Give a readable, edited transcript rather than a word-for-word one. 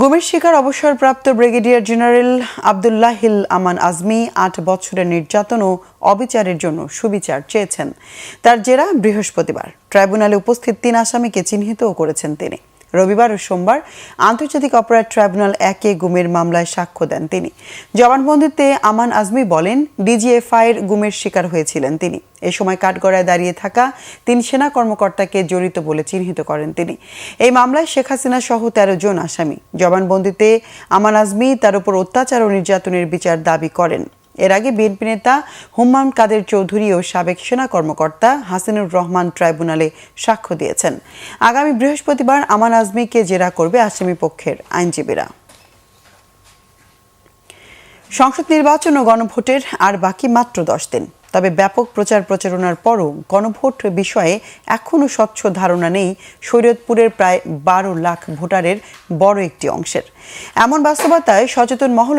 গুমের শিকার অবসরপ্রাপ্ত ব্রিগেডিয়ার জেনারেল আব্দুল্লাহিল আমান আজমি ৮ বছরের নির্যাতন ও অবিচারের জন্য সুবিচার চেয়েছেন। তার জেরা বৃহস্পতিবার ট্রাইব্যুনালে উপস্থিত ৩ আসামিকে চিহ্নিতও করেছেন তিনি। রবিবার ও সোমবার আন্তর্জাতিক অপরাধ ট্রাইব্যুনাল ১-এ গুমের মামলায় সাক্ষ্য দেন তিনি। জবানবন্দিতে আমান আজমি বলেন, ডিজিএফআইয়ের গুমের শিকার হয়েছিলেন তিনি। এ সময় কাঠগড়ায় দাঁড়িয়ে থাকা ৩ সেনা কর্মকর্তাকে জড়িত বলে চিহ্নিত করেন তিনি। এই মামলায় শেখ হাসিনা সহ ১৩ জন আসামি। জবানবন্দিতে আমান আজমি তার উপর অত্যাচার ও নির্যাতনের বিচার দাবি করেন। এর আগে বিএনপি নেতা হুম্মায়ুন কাদের চৌধুরী ও সাবেক সেনা কর্মকর্তা হাসিনুর রহমান ট্রাইব্যুনালে সাক্ষ্য দিয়েছেন। আগামী বৃহস্পতিবার আমান আজমিকে জেরা করবে আসামি পক্ষের আইনজীবীরা। সংসদ নির্বাচন ও গণভোটের আর বাকি মাত্র 10 দিন। তবে ব্যাপক প্রচার প্রচারণার পরও গণভোট বিষয়ে এখনও স্বচ্ছ ধারণা নেই শরীয়তপুরের প্রায় 12 লাখ ভোটারের বড় একটি অংশের। এমন বাস্তবতায় সচেতন মহল